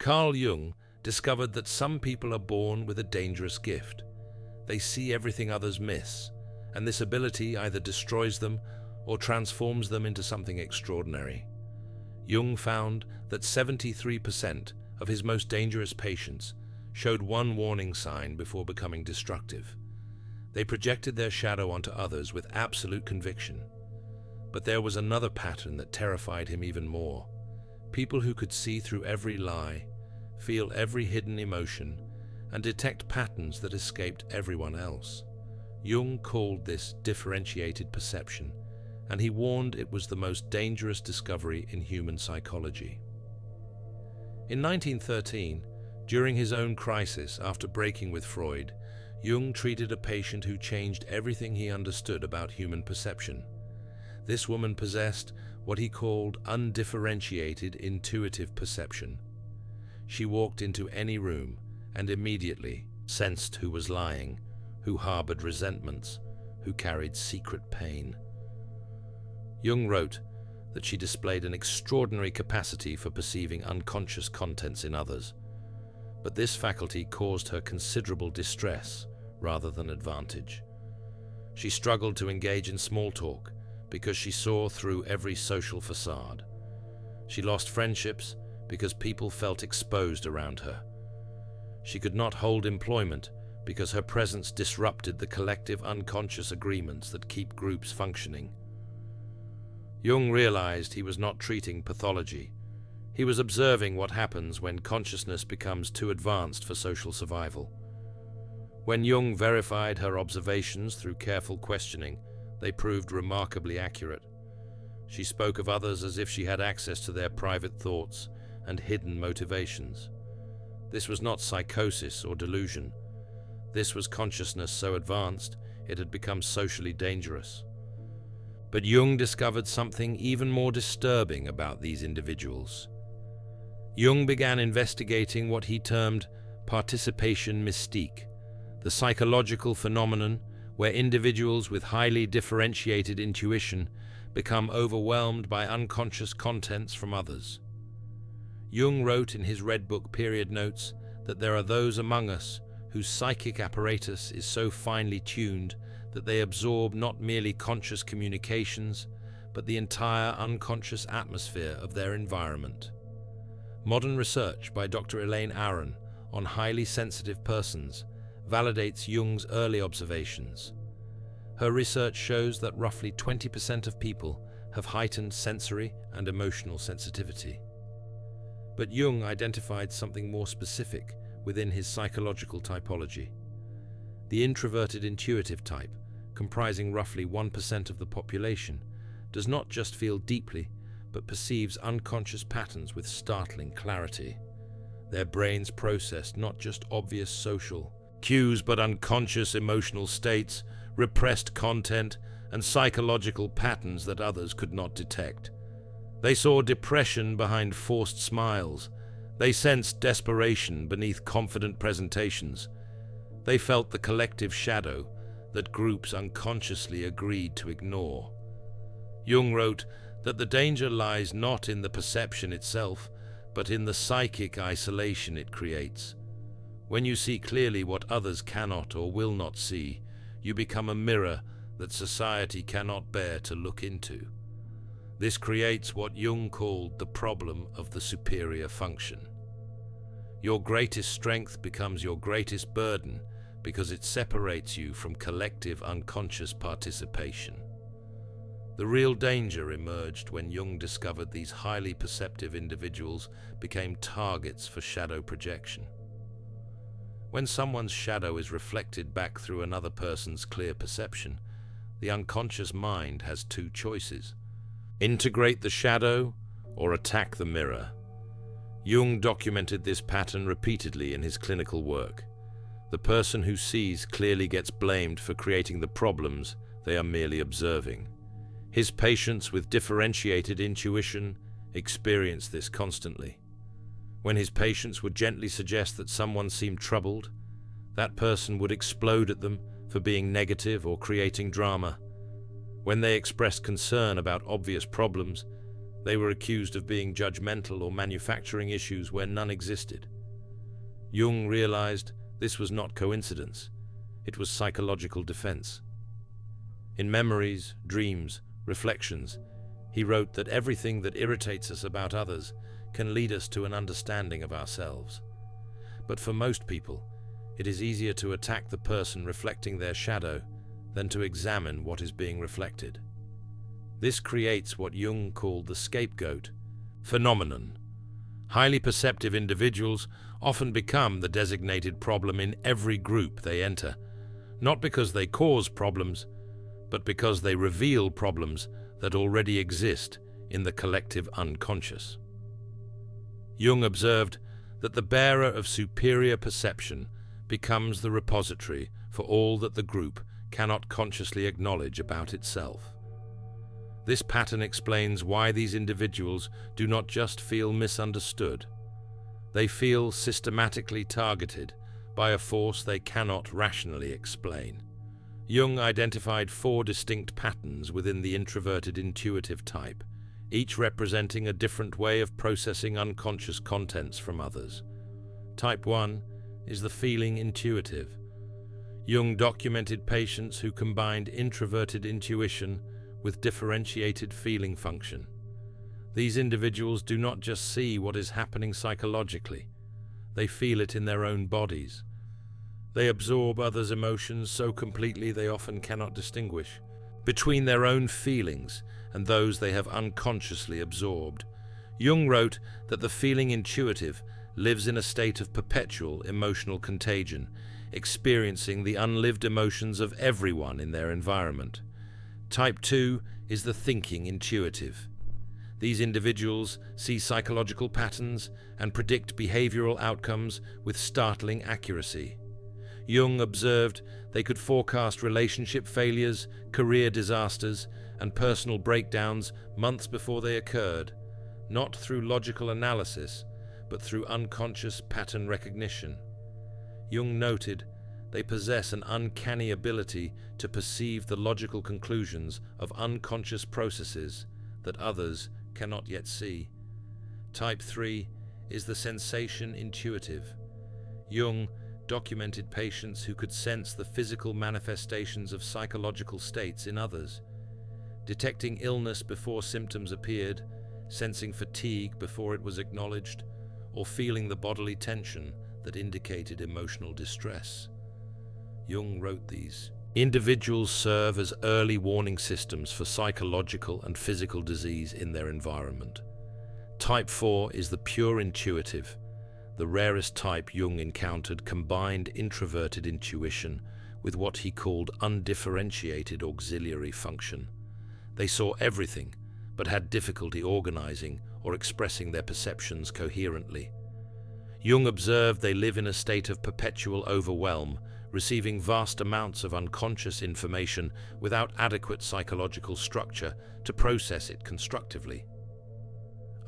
Carl Jung discovered that some people are born with a dangerous gift. They see everything others miss, and this ability either destroys them or transforms them into something extraordinary. Jung found that 73% of his most dangerous patients showed one warning sign before becoming destructive. They projected their shadow onto others with absolute conviction. But there was another pattern that terrified him even more. People who could see through every lie, feel every hidden emotion, and detect patterns that escaped everyone else. Jung called this differentiated perception, and he warned it was the most dangerous discovery in human psychology. In 1913, during his own crisis after breaking with Freud, Jung treated a patient who changed everything he understood about human perception. This woman possessed what he called undifferentiated intuitive perception. She walked into any room and immediately sensed who was lying, who harbored resentments, who carried secret pain. Jung wrote that she displayed an extraordinary capacity for perceiving unconscious contents in others, but this faculty caused her considerable distress rather than advantage. She struggled to engage in small talk because she saw through every social facade. She lost friendships because people felt exposed around her. She could not hold employment because her presence disrupted the collective unconscious agreements that keep groups functioning. Jung realized he was not treating pathology. He was observing what happens when consciousness becomes too advanced for social survival. When Jung verified her observations through careful questioning, they proved remarkably accurate. She spoke of others as if she had access to their private thoughts and hidden motivations. This was not psychosis or delusion. This was consciousness so advanced it had become socially dangerous. But Jung discovered something even more disturbing about these individuals. Jung began investigating what he termed participation mystique, the psychological phenomenon where individuals with highly differentiated intuition become overwhelmed by unconscious contents from others. Jung wrote in his Red Book period notes that there are those among us whose psychic apparatus is so finely tuned that they absorb not merely conscious communications, but the entire unconscious atmosphere of their environment. Modern research by Dr. Elaine Aron on highly sensitive persons validates Jung's early observations. Her research shows that roughly 20% of people have heightened sensory and emotional sensitivity. But Jung identified something more specific within his psychological typology. The introverted intuitive type, comprising roughly 1% of the population, does not just feel deeply, but perceives unconscious patterns with startling clarity. Their brains process not just obvious social cues, but unconscious emotional states, repressed content, and psychological patterns that others could not detect. They saw depression behind forced smiles. They sensed desperation beneath confident presentations. They felt the collective shadow that groups unconsciously agreed to ignore. Jung wrote that the danger lies not in the perception itself, but in the psychic isolation it creates. When you see clearly what others cannot or will not see, you become a mirror that society cannot bear to look into. This creates what Jung called the problem of the superior function. Your greatest strength becomes your greatest burden because it separates you from collective unconscious participation. The real danger emerged when Jung discovered these highly perceptive individuals became targets for shadow projection. When someone's shadow is reflected back through another person's clear perception, the unconscious mind has two choices: integrate the shadow or attack the mirror. Jung documented this pattern repeatedly in his clinical work. The person who sees clearly gets blamed for creating the problems they are merely observing. His patients with differentiated intuition experience this constantly. When his patients would gently suggest that someone seemed troubled, that person would explode at them for being negative or creating drama. When they expressed concern about obvious problems, They were accused of being judgmental or manufacturing issues where none existed. Jung realized this was not coincidence, it was psychological defense. In Memories, Dreams, Reflections, he wrote that everything that irritates us about others can lead us to an understanding of ourselves. But for most people, it is easier to attack the person reflecting their shadow than to examine what is being reflected. This creates what Jung called the scapegoat phenomenon. Highly perceptive individuals often become the designated problem in every group they enter, not because they cause problems, but because they reveal problems that already exist in the collective unconscious. Jung observed that the bearer of superior perception becomes the repository for all that the group cannot consciously acknowledge about itself. This pattern explains why these individuals do not just feel misunderstood. They feel systematically targeted by a force they cannot rationally explain. Jung identified 4 distinct patterns within the introverted intuitive type, each representing a different way of processing unconscious contents from others. Type 1 is the feeling intuitive. Jung documented patients who combined introverted intuition with differentiated feeling function. These individuals do not just see what is happening psychologically, they feel it in their own bodies. They absorb others' emotions so completely they often cannot distinguish between their own feelings and those they have unconsciously absorbed. Jung wrote that the feeling intuitive lives in a state of perpetual emotional contagion, experiencing the unlived emotions of everyone in their environment. Type 2 is the thinking intuitive. These individuals see psychological patterns and predict behavioral outcomes with startling accuracy. Jung observed they could forecast relationship failures, career disasters, and personal breakdowns months before they occurred, not through logical analysis, but through unconscious pattern recognition. Jung noted they possess an uncanny ability to perceive the logical conclusions of unconscious processes that others cannot yet see. Type 3 is the sensation intuitive. Jung documented patients who could sense the physical manifestations of psychological states in others, detecting illness before symptoms appeared, sensing fatigue before it was acknowledged, or feeling the bodily tension that indicated emotional distress. Jung wrote these individuals serve as early warning systems for psychological and physical disease in their environment. Type 4 is the pure intuitive. The rarest type Jung encountered combined introverted intuition with what he called undifferentiated auxiliary function. They saw everything, but had difficulty organizing or expressing their perceptions coherently. Jung observed they live in a state of perpetual overwhelm, receiving vast amounts of unconscious information without adequate psychological structure to process it constructively.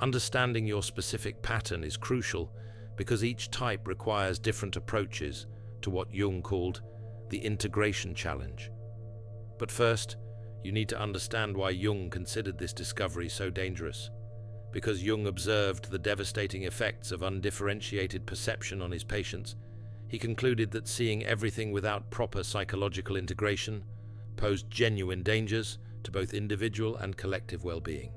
Understanding your specific pattern is crucial because each type requires different approaches to what Jung called the integration challenge. But first, you need to understand why Jung considered this discovery so dangerous. Because Jung observed the devastating effects of undifferentiated perception on his patients, he concluded that seeing everything without proper psychological integration posed genuine dangers to both individual and collective well-being.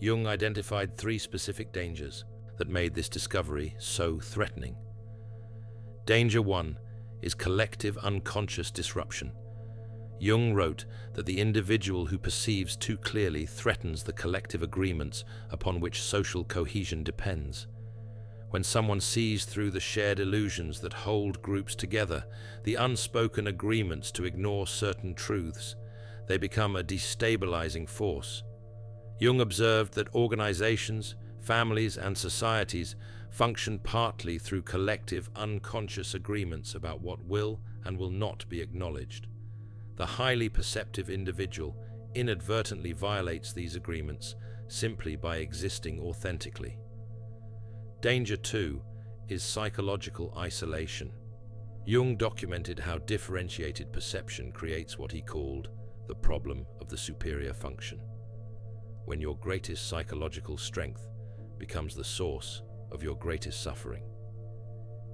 Jung identified 3 specific dangers that made this discovery so threatening. Danger 1 is collective unconscious disruption. Jung wrote that the individual who perceives too clearly threatens the collective agreements upon which social cohesion depends. When someone sees through the shared illusions that hold groups together, the unspoken agreements to ignore certain truths, they become a destabilizing force. Jung observed that organizations, families, and societies function partly through collective unconscious agreements about what will and will not be acknowledged. The highly perceptive individual inadvertently violates these agreements simply by existing authentically. Danger 2 is psychological isolation. Jung documented how differentiated perception creates what he called the problem of the superior function. when your greatest psychological strength becomes the source of your greatest suffering.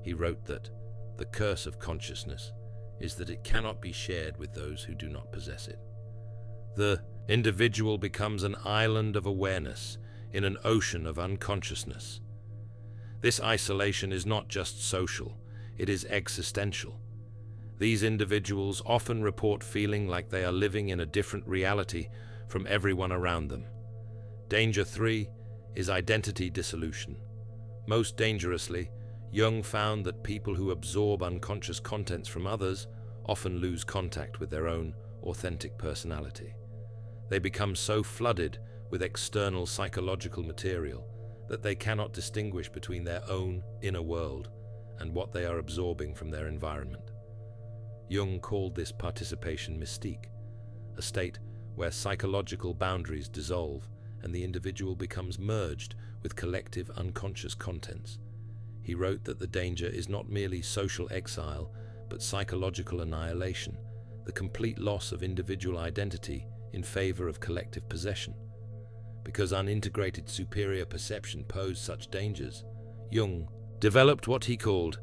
He wrote that the curse of consciousness is that it cannot be shared with those who do not possess it. The individual becomes an island of awareness in an ocean of unconsciousness. This isolation is not just social, it is existential. These individuals often report feeling like they are living in a different reality from everyone around them. Danger 3 is identity dissolution. Most dangerously, Jung found that people who absorb unconscious contents from others often lose contact with their own authentic personality. They become so flooded with external psychological material that they cannot distinguish between their own inner world and what they are absorbing from their environment. Jung called this participation mystique, a state where psychological boundaries dissolve and the individual becomes merged with collective unconscious contents. He wrote that the danger is not merely social exile, but psychological annihilation, the complete loss of individual identity in favor of collective possession. Because unintegrated superior perception posed such dangers, Jung developed what he called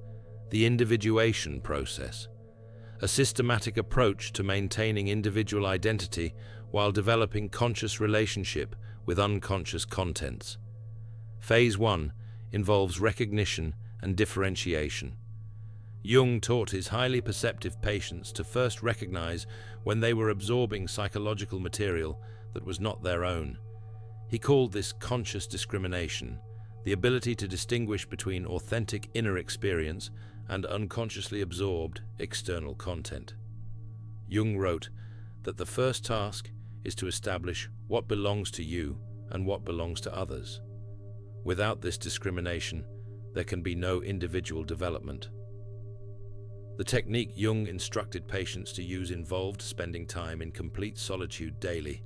the individuation process, a systematic approach to maintaining individual identity while developing conscious relationship with unconscious contents. Phase 1 involves recognition and differentiation. Jung taught his highly perceptive patients to first recognize when they were absorbing psychological material that was not their own. He called this conscious discrimination, the ability to distinguish between authentic inner experience and unconsciously absorbed external content. Jung wrote that the first task is to establish what belongs to you and what belongs to others. Without this discrimination, there can be no individual development. The technique Jung instructed patients to use involved spending time in complete solitude daily,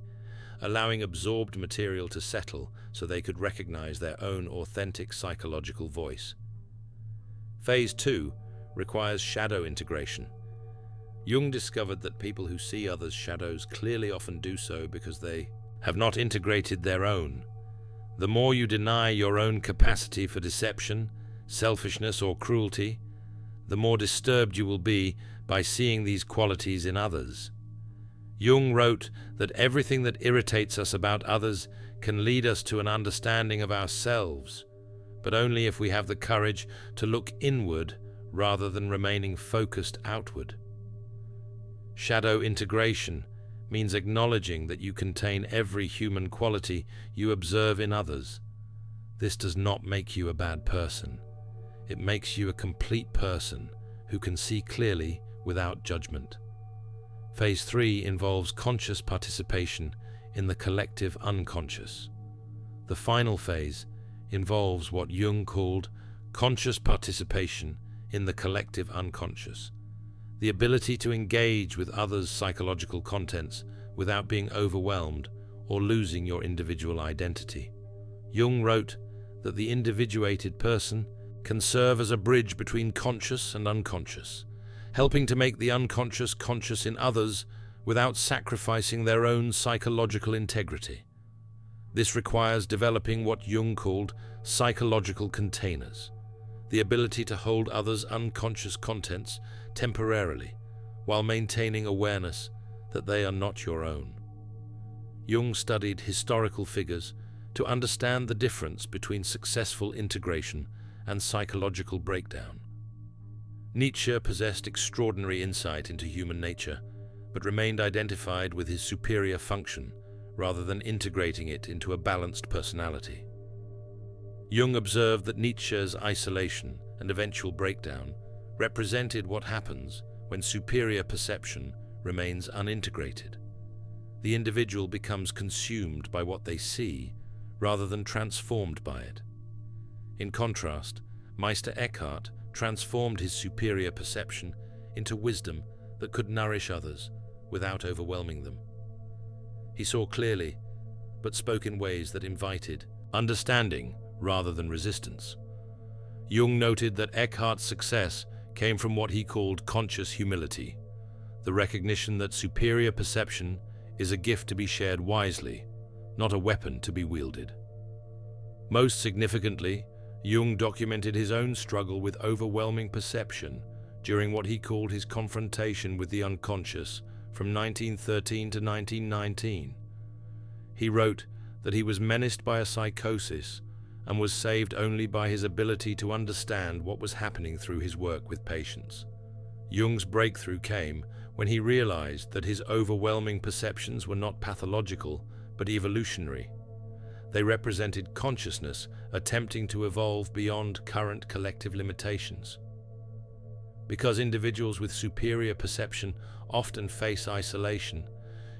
allowing absorbed material to settle so they could recognize their own authentic psychological voice. Phase 2 requires shadow integration. Jung discovered that people who see others' shadows clearly often do so because they have not integrated their own. The more you deny your own capacity for deception, selfishness, or cruelty, the more disturbed you will be by seeing these qualities in others. Jung wrote that everything that irritates us about others can lead us to an understanding of ourselves, but only if we have the courage to look inward rather than remaining focused outward. Shadow integration means acknowledging that you contain every human quality you observe in others. This does not make you a bad person. It makes you a complete person who can see clearly without judgment. Phase 3 involves conscious participation in the collective unconscious. The final phase involves what Jung called conscious participation in the collective unconscious, the ability to engage with others' psychological contents without being overwhelmed or losing your individual identity. Jung wrote that the individuated person can serve as a bridge between conscious and unconscious, helping to make the unconscious conscious in others without sacrificing their own psychological integrity. This requires developing what Jung called psychological containers, the ability to hold others' unconscious contents temporarily while maintaining awareness that they are not your own. Jung studied historical figures to understand the difference between successful integration and psychological breakdown. Nietzsche possessed extraordinary insight into human nature, but remained identified with his superior function rather than integrating it into a balanced personality. Jung observed that Nietzsche's isolation and eventual breakdown represented what happens when superior perception remains unintegrated. The individual becomes consumed by what they see rather than transformed by it. In contrast, Meister Eckhart transformed his superior perception into wisdom that could nourish others without overwhelming them. He saw clearly, but spoke in ways that invited understanding rather than resistance. Jung noted that Eckhart's success came from what he called conscious humility, the recognition that superior perception is a gift to be shared wisely, not a weapon to be wielded. Most significantly, Jung documented his own struggle with overwhelming perception during what he called his confrontation with the unconscious from 1913 to 1919. He wrote that he was menaced by a psychosis and was saved only by his ability to understand what was happening through his work with patients. Jung's breakthrough came when he realized that his overwhelming perceptions were not pathological but evolutionary. They represented consciousness attempting to evolve beyond current collective limitations. Because individuals with superior perception often face isolation,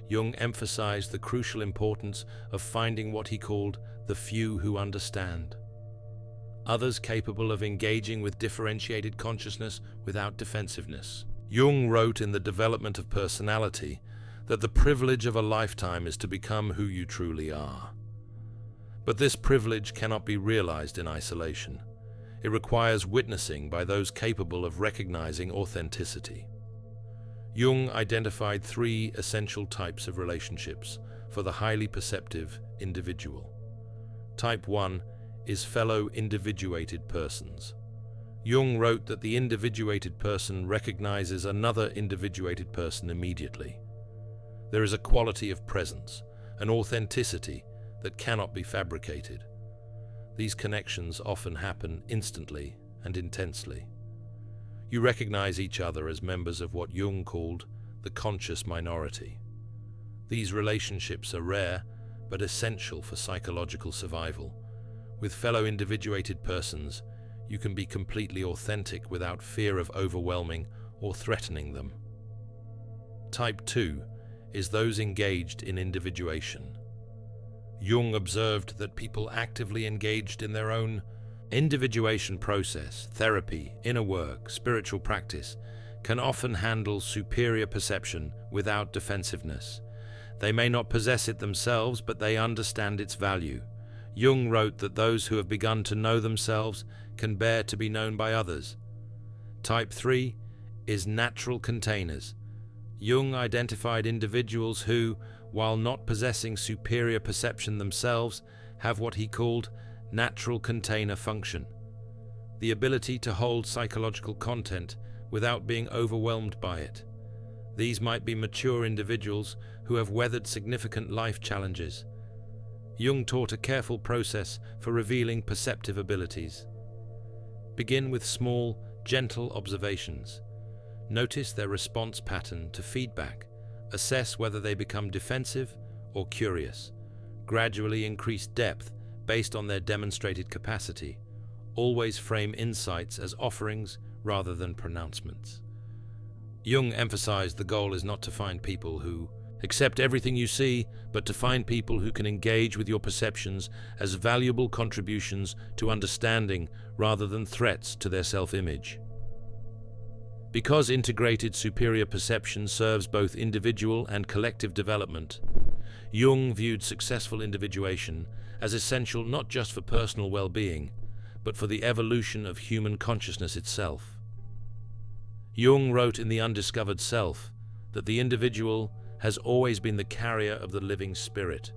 Jung emphasized the crucial importance of finding what he called the few who understand. Others capable of engaging with differentiated consciousness without defensiveness. Jung wrote in The Development of Personality that the privilege of a lifetime is to become who you truly are. But this privilege cannot be realized in isolation. It requires witnessing by those capable of recognizing authenticity. Jung identified 3 essential types of relationships for the highly perceptive individual. Type 1 is fellow individuated persons. Jung wrote that the individuated person recognizes another individuated person immediately. There is a quality of presence, an authenticity that cannot be fabricated. These connections often happen instantly and intensely. You recognize each other as members of what Jung called the conscious minority. These relationships are rare but essential for psychological survival. With fellow individuated persons, you can be completely authentic without fear of overwhelming or threatening them. Type 2 is those engaged in individuation. Jung observed that people actively engaged in their own individuation process, therapy, inner work, spiritual practice, can often handle superior perception without defensiveness. They may not possess it themselves, but they understand its value. Jung wrote that those who have begun to know themselves can bear to be known by others. Type 3 is natural containers. Jung identified individuals who, while not possessing superior perception themselves, have what he called natural container function, the ability to hold psychological content without being overwhelmed by it. These might be mature individuals who have weathered significant life challenges. Jung taught a careful process for revealing perceptive abilities. Begin with small, gentle observations. Notice their response pattern to feedback. Assess whether they become defensive or curious. Gradually increase depth based on their demonstrated capacity. Always frame insights as offerings rather than pronouncements. Jung emphasized the goal is not to find people who accept everything you see, but to find people who can engage with your perceptions as valuable contributions to understanding rather than threats to their self-image. Because integrated superior perception serves both individual and collective development, Jung viewed successful individuation as essential not just for personal well-being, but for the evolution of human consciousness itself. Jung wrote in The Undiscovered Self that the individual has always been the carrier of the living spirit,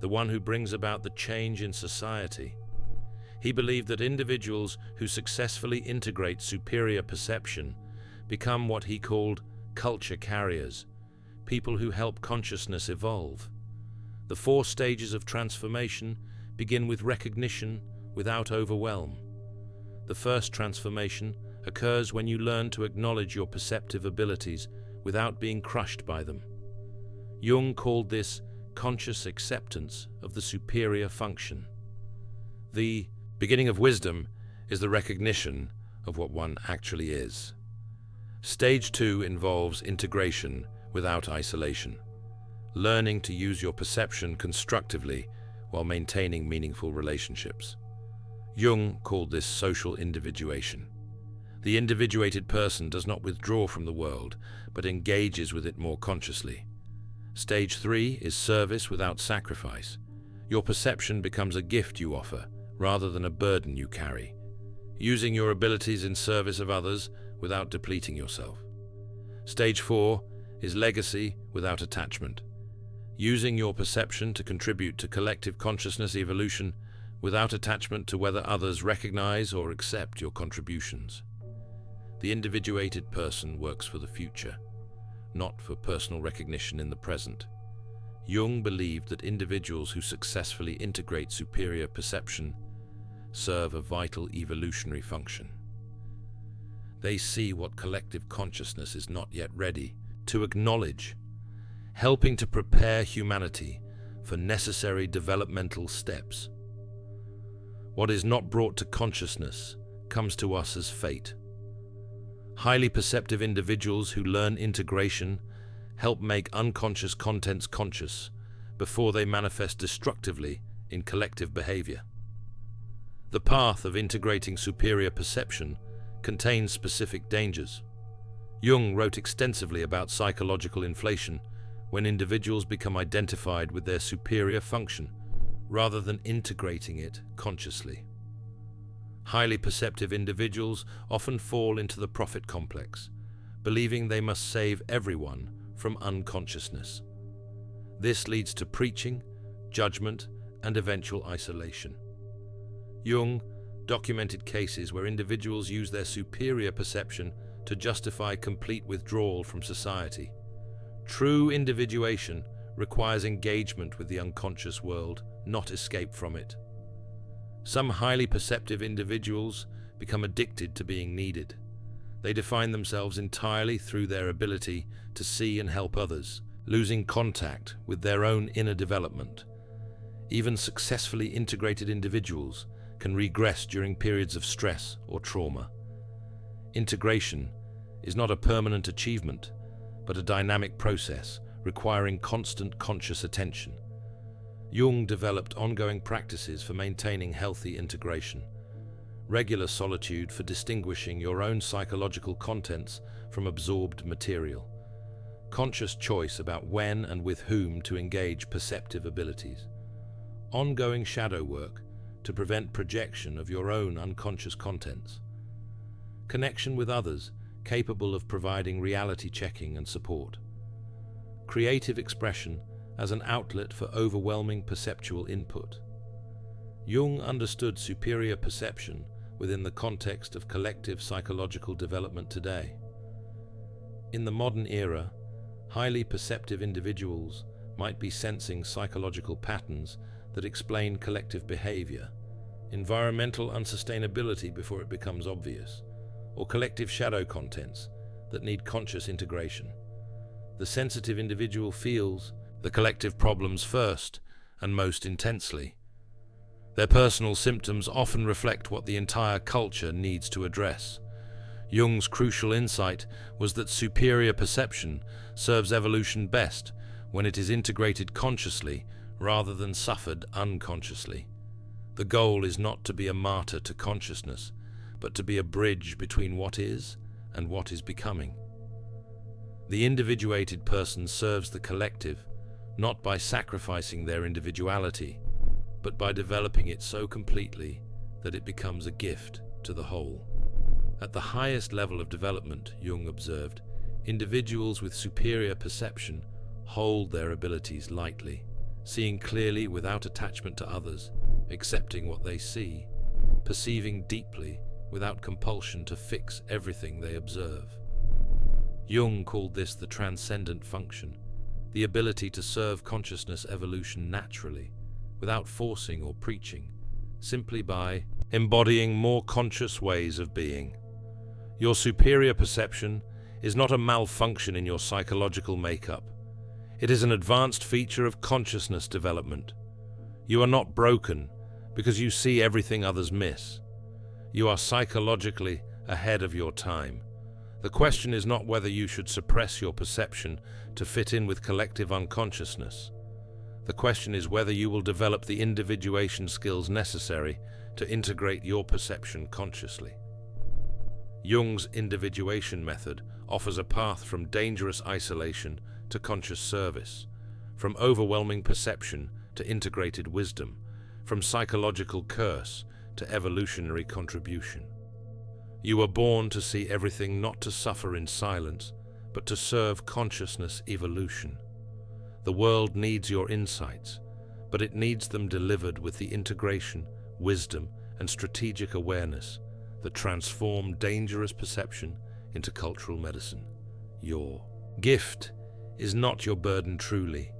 the one who brings about the change in society. He believed that individuals who successfully integrate superior perception become what he called culture carriers, people who help consciousness evolve. The 4 stages of transformation begin with recognition without overwhelm. The first transformation occurs when you learn to acknowledge your perceptive abilities without being crushed by them. Jung called this conscious acceptance of the superior function. The beginning of wisdom is the recognition of what one actually is. Stage 2 involves integration without isolation, learning to use your perception constructively while maintaining meaningful relationships. Jung called this social individuation. The individuated person does not withdraw from the world, but engages with it more consciously. Stage 3 is service without sacrifice. Your perception becomes a gift you offer, rather than a burden you carry, using your abilities in service of others without depleting yourself. Stage 4 is legacy without attachment. using your perception to contribute to collective consciousness evolution without attachment to whether others recognize or accept your contributions. The individuated person works for the future, not for personal recognition in the present. Jung believed that individuals who successfully integrate superior perception serve a vital evolutionary function. They see what collective consciousness is not yet ready to acknowledge, helping to prepare humanity for necessary developmental steps. What is not brought to consciousness comes to us as fate. Highly perceptive individuals who learn integration help make unconscious contents conscious before they manifest destructively in collective behavior. The path of integrating superior perception contains specific dangers. Jung wrote extensively about psychological inflation when individuals become identified with their superior function rather than integrating it consciously. Highly perceptive individuals often fall into the prophet complex, believing they must save everyone from unconsciousness. This leads to preaching, judgment, and eventual isolation. Jung documented cases where individuals use their superior perception to justify complete withdrawal from society. True individuation requires engagement with the unconscious world, not escape from it. Some highly perceptive individuals become addicted to being needed. They define themselves entirely through their ability to see and help others, losing contact with their own inner development. Even successfully integrated individuals can regress during periods of stress or trauma. Integration is not a permanent achievement, but a dynamic process requiring constant conscious attention. Jung developed ongoing practices for maintaining healthy integration. Regular solitude for distinguishing your own psychological contents from absorbed material. Conscious choice about when and with whom to engage perceptive abilities. Ongoing shadow work to prevent projection of your own unconscious contents. Connection with others capable of providing reality checking and support. Creative expression as an outlet for overwhelming perceptual input. Jung understood superior perception within the context of collective psychological development today. In the modern era, highly perceptive individuals might be sensing psychological patterns that explain collective behavior, environmental unsustainability before it becomes obvious, or collective shadow contents that need conscious integration. The sensitive individual feels the collective problems first and most intensely. Their personal symptoms often reflect what the entire culture needs to address. Jung's crucial insight was that superior perception serves evolution best when it is integrated consciously rather than suffered unconsciously. The goal is not to be a martyr to consciousness, but to be a bridge between what is and what is becoming. The individuated person serves the collective, not by sacrificing their individuality, but by developing it so completely that it becomes a gift to the whole. At the highest level of development, Jung observed, individuals with superior perception hold their abilities lightly, seeing clearly without attachment to others, accepting what they see, perceiving deeply without compulsion to fix everything they observe. Jung called this the transcendent function, the ability to serve consciousness evolution naturally, without forcing or preaching, simply by embodying more conscious ways of being. Your superior perception is not a malfunction in your psychological makeup. It is an advanced feature of consciousness development. You are not broken because you see everything others miss. You are psychologically ahead of your time. The question is not whether you should suppress your perception to fit in with collective unconsciousness. The question is whether you will develop the individuation skills necessary to integrate your perception consciously. Jung's individuation method offers a path from dangerous isolation to conscious service, from overwhelming perception to integrated wisdom, from psychological curse to evolutionary contribution. You were born to see everything, not to suffer in silence, but to serve consciousness evolution. The world needs your insights, but it needs them delivered with the integration, wisdom, and strategic awareness that transform dangerous perception into cultural medicine. Your gift is not your burden truly.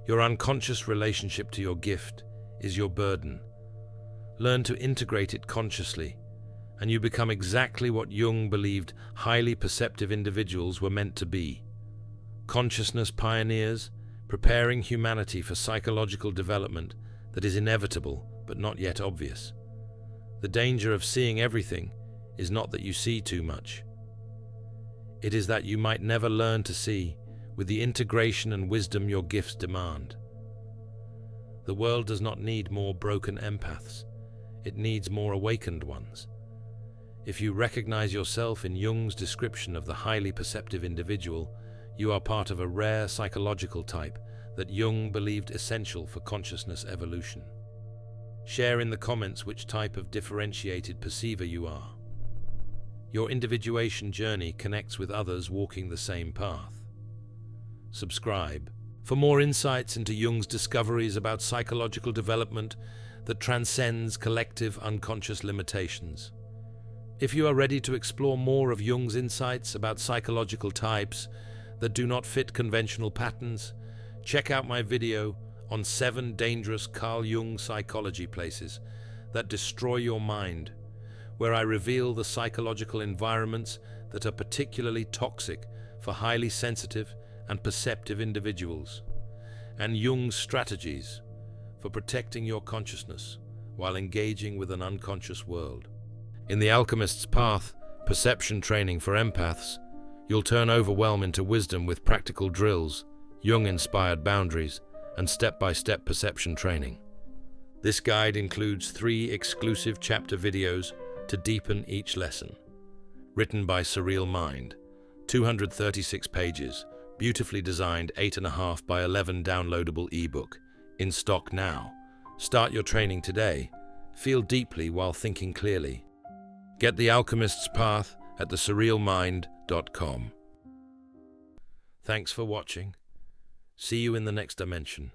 Your unconscious relationship to your gift is your burden. Learn to integrate it consciously, and you become exactly what Jung believed highly perceptive individuals were meant to be. Consciousness pioneers, preparing humanity for psychological development that is inevitable but not yet obvious. The danger of seeing everything is not that you see too much. It is that you might never learn to see with the integration and wisdom your gifts demand. The world does not need more broken empaths. It needs more awakened ones. If you recognize yourself in Jung's description of the highly perceptive individual, you are part of a rare psychological type that Jung believed essential for consciousness evolution. Share in the comments which type of differentiated perceiver you are. Your individuation journey connects with others walking the same path. Subscribe for more insights into Jung's discoveries about psychological development that transcends collective unconscious limitations. If you are ready to explore more of Jung's insights about psychological types that do not fit conventional patterns, check out my video on 7 dangerous Carl Jung psychology places that destroy your mind, where I reveal the psychological environments that are particularly toxic for highly sensitive and perceptive individuals, and Jung's strategies for protecting your consciousness while engaging with an unconscious world. In The Alchemist's Path, perception training for empaths, you'll turn overwhelm into wisdom with practical drills, Jung-inspired boundaries, and step-by-step perception training. This guide includes 3 exclusive chapter videos to deepen each lesson. Written by Surreal Mind, 236 pages, beautifully designed 8.5 by 11 downloadable ebook, in stock now. Start your training today. Feel deeply while thinking clearly. Get The Alchemist's Path at thesurrealmind.com. Thanks for watching. See you in the next dimension.